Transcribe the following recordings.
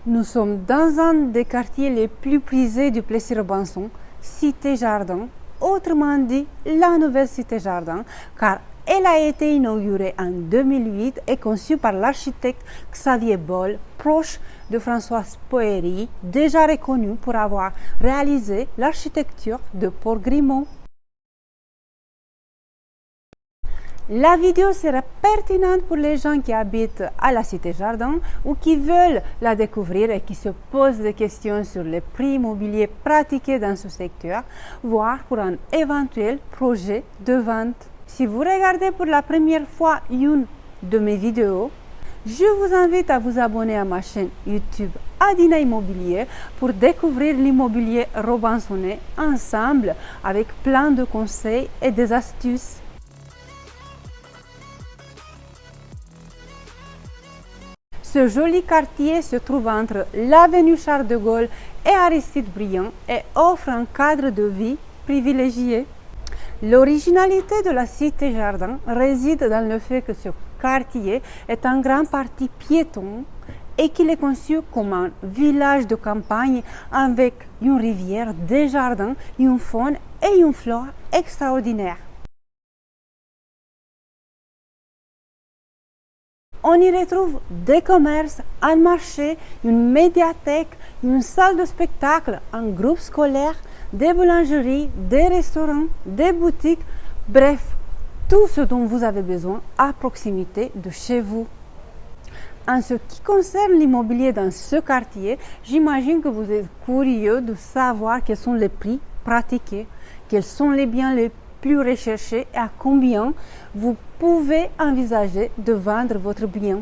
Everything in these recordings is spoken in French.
Nous sommes dans un des quartiers les plus prisés du Plessis-Robinson, Cité Jardin, autrement dit la nouvelle Cité Jardin, car elle a été inaugurée en 2008 et conçue par l'architecte Xavier Boll, proche de Françoise Poëri, déjà reconnu pour avoir réalisé l'architecture de Port-Grimaud. La vidéo sera pertinente pour les gens qui habitent à la Cité Jardin ou qui veulent la découvrir et qui se posent des questions sur les prix immobiliers pratiqués dans ce secteur, voire pour un éventuel projet de vente. Si vous regardez pour la première fois une de mes vidéos, je vous invite à vous abonner à ma chaîne YouTube Adina Immobilier pour découvrir l'immobilier robinsonnais ensemble avec plein de conseils et des astuces. Ce joli quartier se trouve entre l'avenue Charles de Gaulle et Aristide Briand et offre un cadre de vie privilégié. L'originalité de la Cité Jardin réside dans le fait que ce quartier est en grande partie piéton et qu'il est conçu comme un village de campagne avec une rivière, des jardins, une faune et une flore extraordinaires. On y retrouve des commerces, un marché, une médiathèque, une salle de spectacle, un groupe scolaire, des boulangeries, des restaurants, des boutiques, bref, tout ce dont vous avez besoin à proximité de chez vous. En ce qui concerne l'immobilier dans ce quartier, j'imagine que vous êtes curieux de savoir quels sont les prix pratiqués, quels sont les biens les plus recherchés et à combien vous pouvez envisager de vendre votre bien.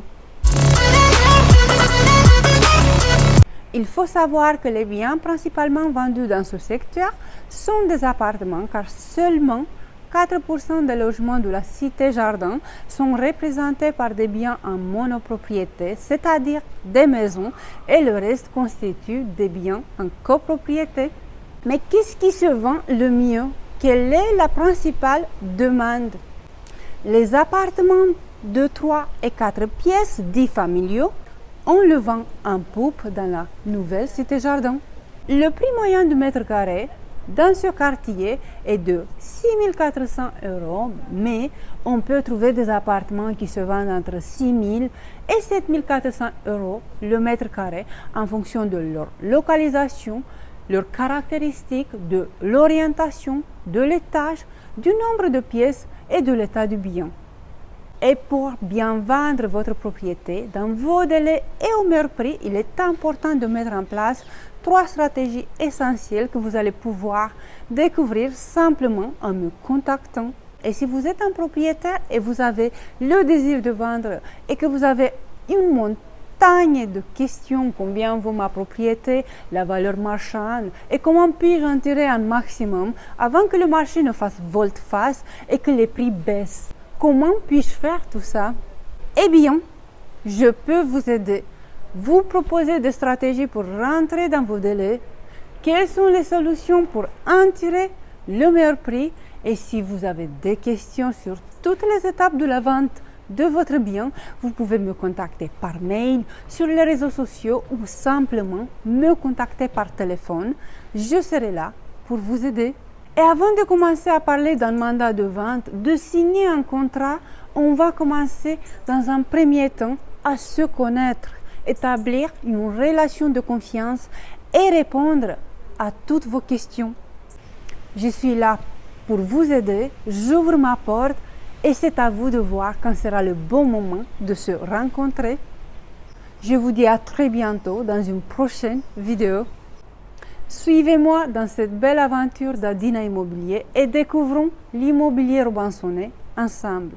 Il faut savoir que les biens principalement vendus dans ce secteur sont des appartements car seulement 4% des logements de la Cité Jardin sont représentés par des biens en monopropriété, c'est-à-dire des maisons, et le reste constitue des biens en copropriété. Mais qu'est-ce qui se vend le mieux? Quelle est la principale demande? Les appartements de 3 et 4 pièces dits familiaux, on le vend en poupe dans la nouvelle Cité Jardin. Le prix moyen du mètre carré dans ce quartier est de 6 400 €, mais on peut trouver des appartements qui se vendent entre 6 000 et 7 400 € le mètre carré en fonction de leur localisation, leurs caractéristiques, de l'orientation, de l'étage, du nombre de pièces et de l'état du bien. Et pour bien vendre votre propriété dans vos délais et au meilleur prix, il est important de mettre en place 3 stratégies essentielles que vous allez pouvoir découvrir simplement en me contactant. Et si vous êtes un propriétaire et vous avez le désir de vendre et que vous avez une montagne de questions, combien vaut ma propriété, la valeur marchande et comment puis-je en tirer un maximum avant que le marché ne fasse volte-face et que les prix baissent. Comment puis-je faire tout ça? Eh bien, je peux vous aider, vous proposer des stratégies pour rentrer dans vos délais, quelles sont les solutions pour en tirer le meilleur prix et si vous avez des questions sur toutes les étapes de la vente de votre bien, vous pouvez me contacter par mail, sur les réseaux sociaux ou simplement me contacter par téléphone. Je serai là pour vous aider. Et avant de commencer à parler d'un mandat de vente, de signer un contrat, on va commencer dans un premier temps à se connaître, établir une relation de confiance et répondre à toutes vos questions. Je suis là pour vous aider, j'ouvre ma porte et c'est à vous de voir quand sera le bon moment de se rencontrer. Je vous dis à très bientôt dans une prochaine vidéo. Suivez-moi dans cette belle aventure d'Adina Immobilier et découvrons l'immobilier robinsonnais ensemble.